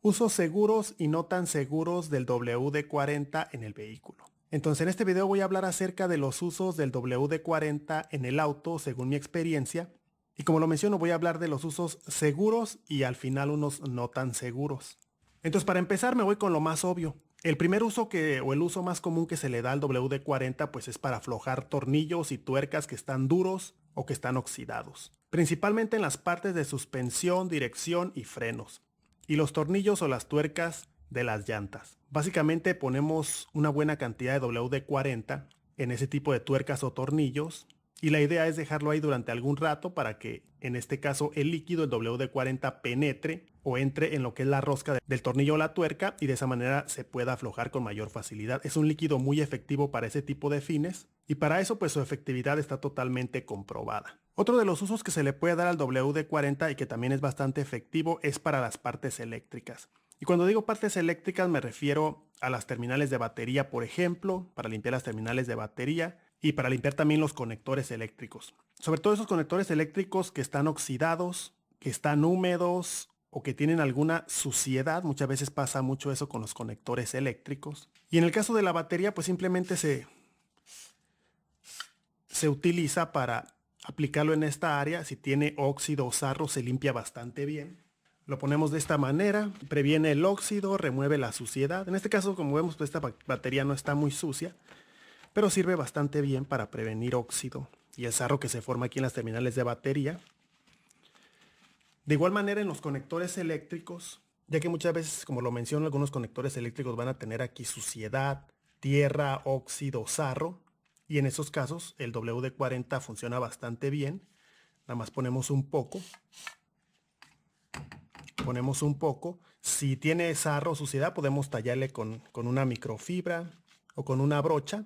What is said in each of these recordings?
Usos seguros y no tan seguros del WD-40 en el vehículo. Entonces en este video voy a hablar acerca de los usos del WD-40 en el auto según mi experiencia. Y como lo menciono, voy a hablar de los usos seguros y al final unos no tan seguros. Entonces para empezar me voy con lo más obvio. El primer uso o el uso más común que se le da al WD-40 pues es para aflojar tornillos y tuercas que están duros o que están oxidados. Principalmente en las partes de suspensión, dirección y frenos. Y los tornillos o las tuercas de las llantas. Básicamente ponemos una buena cantidad de WD-40 en ese tipo de tuercas o tornillos y la idea es dejarlo ahí durante algún rato para que en este caso el líquido, el WD-40, penetre o entre en lo que es la rosca del tornillo o la tuerca y de esa manera se pueda aflojar con mayor facilidad. Es un líquido muy efectivo para ese tipo de fines y para eso pues su efectividad está totalmente comprobada. Otro de los usos que se le puede dar al WD-40 y que también es bastante efectivo es para las partes eléctricas. Y cuando digo partes eléctricas me refiero a las terminales de batería, por ejemplo, para limpiar las terminales de batería y para limpiar también los conectores eléctricos. Sobre todo esos conectores eléctricos que están oxidados, que están húmedos o que tienen alguna suciedad. Muchas veces pasa mucho eso con los conectores eléctricos. Y en el caso de la batería, pues simplemente se utiliza para aplicarlo en esta área. Si tiene óxido o sarro, se limpia bastante bien. Lo ponemos de esta manera, previene el óxido, remueve la suciedad. En este caso, como vemos, pues esta batería no está muy sucia, pero sirve bastante bien para prevenir óxido y el sarro que se forma aquí en las terminales de batería. De igual manera en los conectores eléctricos, ya que muchas veces, como lo menciono, algunos conectores eléctricos van a tener aquí suciedad, tierra, óxido, sarro, y en esos casos el WD-40 funciona bastante bien. Nada más ponemos un poco. Si tiene sarro o suciedad, podemos tallarle con una microfibra o con una brocha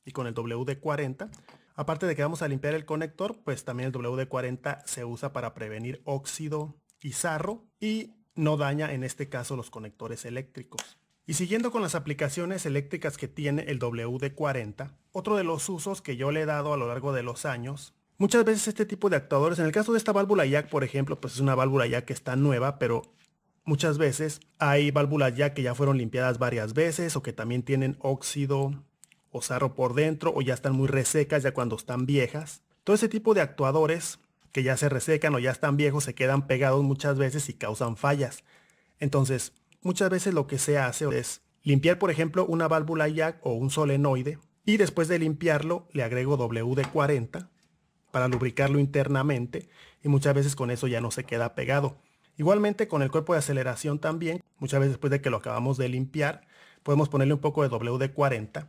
y con el WD-40. Aparte de que vamos a limpiar el conector, pues también el WD-40 se usa para prevenir óxido y sarro y no daña en este caso los conectores eléctricos. Y siguiendo con las aplicaciones eléctricas que tiene el WD-40, otro de los usos que yo le he dado a lo largo de los años, muchas veces este tipo de actuadores, en el caso de esta válvula jack, por ejemplo, pues es una válvula jack que está nueva, pero muchas veces hay válvulas jack que ya fueron limpiadas varias veces o que también tienen óxido o sarro por dentro o ya están muy resecas ya cuando están viejas. Todo ese tipo de actuadores que ya se resecan o ya están viejos se quedan pegados muchas veces y causan fallas. Entonces, muchas veces lo que se hace es limpiar, por ejemplo, una válvula jack o un solenoide y después de limpiarlo le agrego WD-40 para lubricarlo internamente y muchas veces con eso ya no se queda pegado. Igualmente con el cuerpo de aceleración también, muchas veces después de que lo acabamos de limpiar, podemos ponerle un poco de WD-40.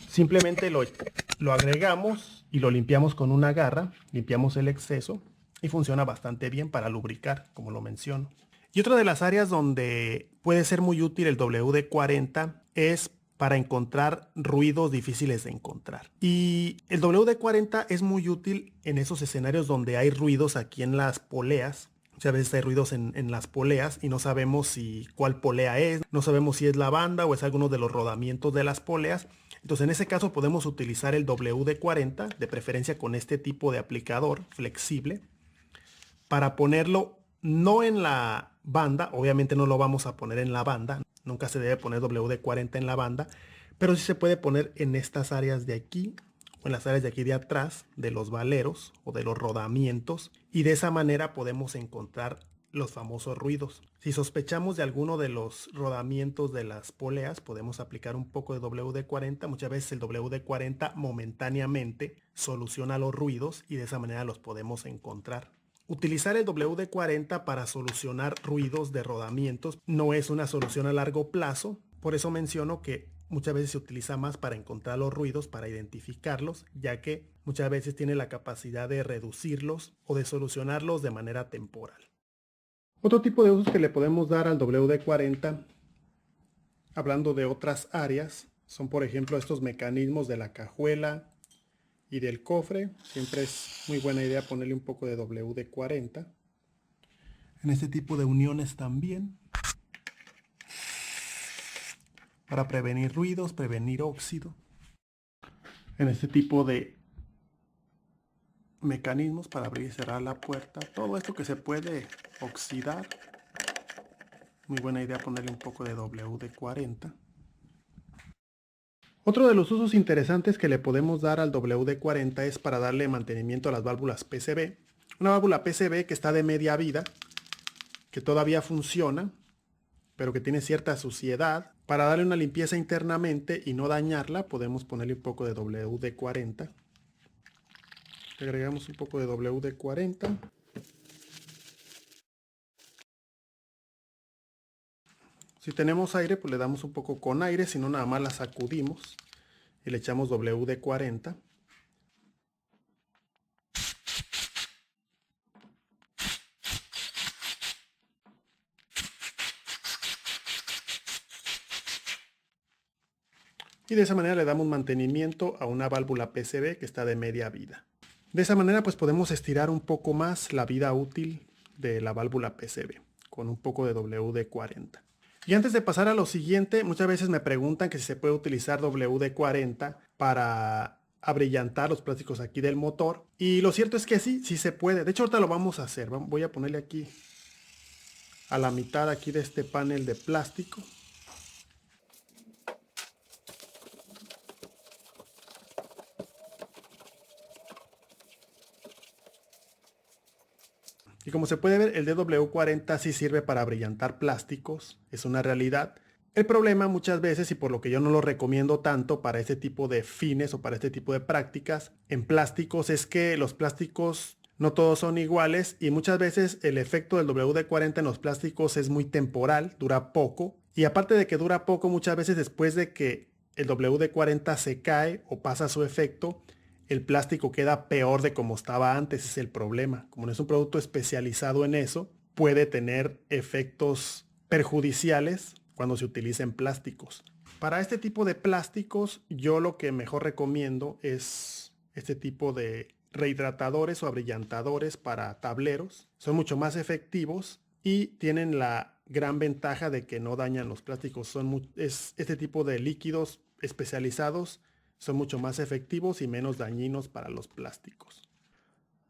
Simplemente lo agregamos y lo limpiamos con una garra, limpiamos el exceso y funciona bastante bien para lubricar, como lo menciono. Y otra de las áreas donde puede ser muy útil el WD-40 es para encontrar ruidos difíciles de encontrar. Y el WD-40 es muy útil en esos escenarios donde hay ruidos aquí en las poleas. Muchas veces hay ruidos en las poleas y no sabemos cuál polea es, no sabemos si es la banda o es alguno de los rodamientos de las poleas. Entonces en ese caso podemos utilizar el WD-40, de preferencia con este tipo de aplicador flexible, para ponerlo no en la banda, obviamente no lo vamos a poner en la banda, nunca se debe poner WD-40 en la banda, pero sí se puede poner en estas áreas de aquí o en las áreas de aquí de atrás de los valeros o de los rodamientos y de esa manera podemos encontrar los famosos ruidos. Si sospechamos de alguno de los rodamientos de las poleas, podemos aplicar un poco de WD-40. Muchas veces el WD-40 momentáneamente soluciona los ruidos y de esa manera los podemos encontrar. Utilizar el WD-40 para solucionar ruidos de rodamientos no es una solución a largo plazo, por eso menciono que muchas veces se utiliza más para encontrar los ruidos, para identificarlos, ya que muchas veces tiene la capacidad de reducirlos o de solucionarlos de manera temporal. Otro tipo de usos que le podemos dar al WD-40, hablando de otras áreas, son por ejemplo estos mecanismos de la cajuela y del cofre. Siempre es muy buena idea ponerle un poco de WD-40. En este tipo de uniones también, para prevenir ruidos, prevenir óxido. En este tipo de mecanismos para abrir y cerrar la puerta, todo esto que se puede oxidar, muy buena idea ponerle un poco de WD-40. Otro de los usos interesantes que le podemos dar al WD-40 es para darle mantenimiento a las válvulas PCV. Una válvula PCV que está de media vida, que todavía funciona, pero que tiene cierta suciedad. Para darle una limpieza internamente y no dañarla, podemos ponerle un poco de WD-40. Le agregamos un poco de WD-40. Si tenemos aire, pues le damos un poco con aire, si no nada más la sacudimos y le echamos WD-40. Y de esa manera le damos mantenimiento a una válvula PCV que está de media vida. De esa manera pues podemos estirar un poco más la vida útil de la válvula PCV con un poco de WD-40. Y antes de pasar a lo siguiente, muchas veces me preguntan que si se puede utilizar WD-40 para abrillantar los plásticos aquí del motor. Y lo cierto es que sí, sí se puede. De hecho ahorita lo vamos a hacer. Voy a ponerle aquí a la mitad aquí de este panel de plástico. Y como se puede ver, el DW40 sí sirve para brillantar plásticos, es una realidad. El problema muchas veces, y por lo que yo no lo recomiendo tanto para este tipo de fines o para este tipo de prácticas en plásticos, es que los plásticos no todos son iguales y muchas veces el efecto del WD-40 en los plásticos es muy temporal, dura poco. Y aparte de que dura poco, muchas veces después de que el WD-40 se cae o pasa su efecto, el plástico queda peor de como estaba antes, es el problema. Como no es un producto especializado en eso, puede tener efectos perjudiciales cuando se utilicen plásticos. Para este tipo de plásticos, yo lo que mejor recomiendo es este tipo de rehidratadores o abrillantadores para tableros. Son mucho más efectivos y tienen la gran ventaja de que no dañan los plásticos. Este tipo de líquidos especializados son mucho más efectivos y menos dañinos para los plásticos.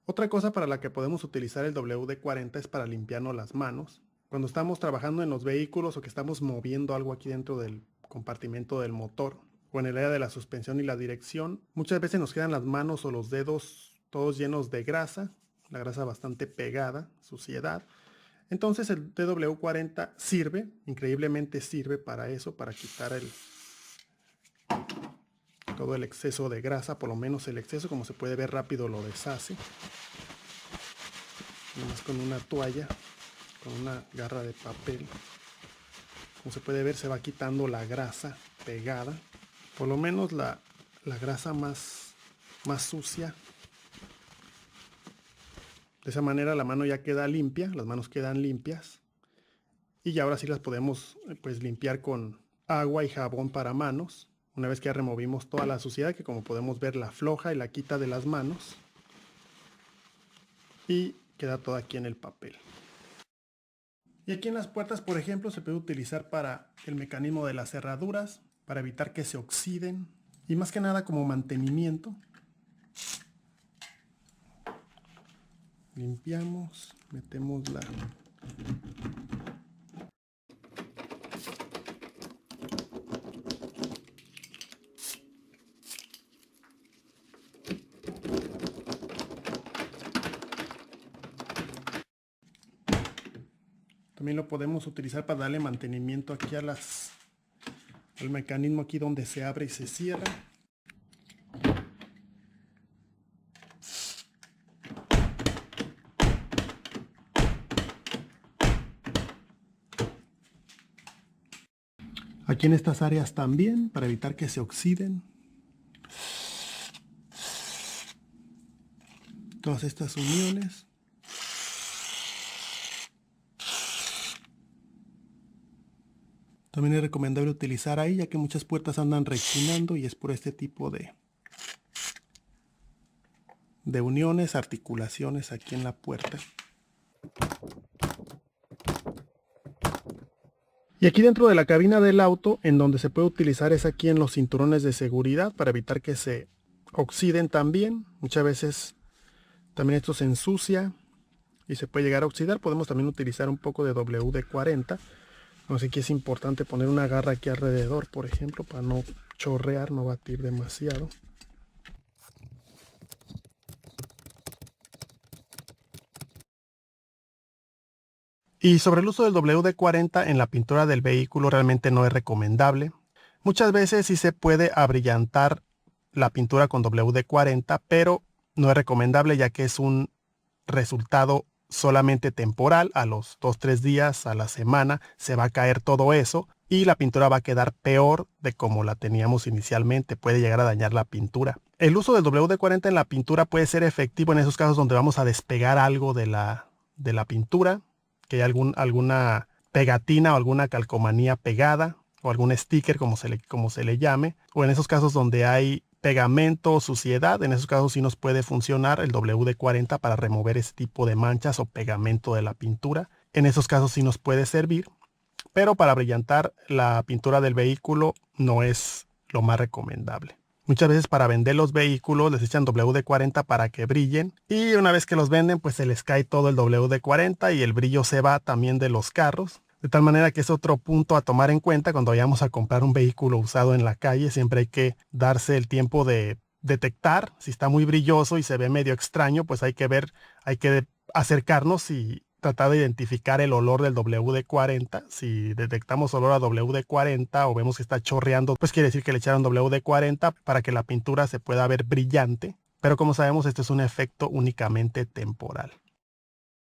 Otra cosa para la que podemos utilizar el WD-40 es para limpiarnos las manos. Cuando estamos trabajando en los vehículos o que estamos moviendo algo aquí dentro del compartimento del motor o en el área de la suspensión y la dirección, muchas veces nos quedan las manos o los dedos todos llenos de grasa, la grasa bastante pegada, suciedad. Entonces el DW40 sirve, increíblemente sirve para eso, para quitar todo el exceso de grasa, por lo menos el exceso, como se puede ver rápido lo deshace. Además con una toalla, con una garra de papel, como se puede ver se va quitando la grasa pegada, por lo menos la grasa más sucia. De esa manera la mano ya queda limpia, las manos quedan limpias y ya ahora sí las podemos pues limpiar con agua y jabón para manos. Una vez que ya removimos toda la suciedad, que como podemos ver la afloja y la quita de las manos y queda todo aquí en el papel. Y aquí en las puertas, por ejemplo, se puede utilizar para el mecanismo de las cerraduras, para evitar que se oxiden y más que nada como mantenimiento. Limpiamos, metemos la... También lo podemos utilizar para darle mantenimiento aquí al mecanismo aquí donde se abre y se cierra. Aquí en estas áreas también, para evitar que se oxiden. Todas estas uniones. También es recomendable utilizar ahí, ya que muchas puertas andan rechinando y es por este tipo de uniones, articulaciones aquí en la puerta. Y aquí dentro de la cabina del auto, en donde se puede utilizar es aquí en los cinturones de seguridad para evitar que se oxiden también. Muchas veces también esto se ensucia y se puede llegar a oxidar. Podemos también utilizar un poco de WD-40 Así que es importante poner una garra aquí alrededor, por ejemplo, para no chorrear, no batir demasiado. Y sobre el uso del WD-40 en la pintura del vehículo realmente no es recomendable. Muchas veces sí se puede abrillantar la pintura con WD-40, pero no es recomendable ya que es un resultado solamente temporal. A los 2-3 días, a la semana, se va a caer todo eso y la pintura va a quedar peor de como la teníamos inicialmente. Puede llegar a dañar la pintura. El uso del WD-40 en la pintura puede ser efectivo en esos casos donde vamos a despegar algo de la pintura, que hay alguna pegatina o alguna calcomanía pegada o algún sticker como se le llame, o en esos casos donde hay pegamento o suciedad, en esos casos sí nos puede funcionar el WD-40 para remover ese tipo de manchas o pegamento de la pintura. En esos casos sí nos puede servir, pero para brillantar la pintura del vehículo no es lo más recomendable. Muchas veces para vender los vehículos les echan WD-40 para que brillen y una vez que los venden pues se les cae todo el WD-40 y el brillo se va también de los carros. De tal manera que es otro punto a tomar en cuenta cuando vayamos a comprar un vehículo usado en la calle. Siempre hay que darse el tiempo de detectar si está muy brilloso y se ve medio extraño, pues hay que ver, hay que acercarnos y tratar de identificar el olor del WD-40. Si detectamos olor a WD-40 o vemos que está chorreando, pues quiere decir que le echaron WD-40 para que la pintura se pueda ver brillante. Pero como sabemos, este es un efecto únicamente temporal.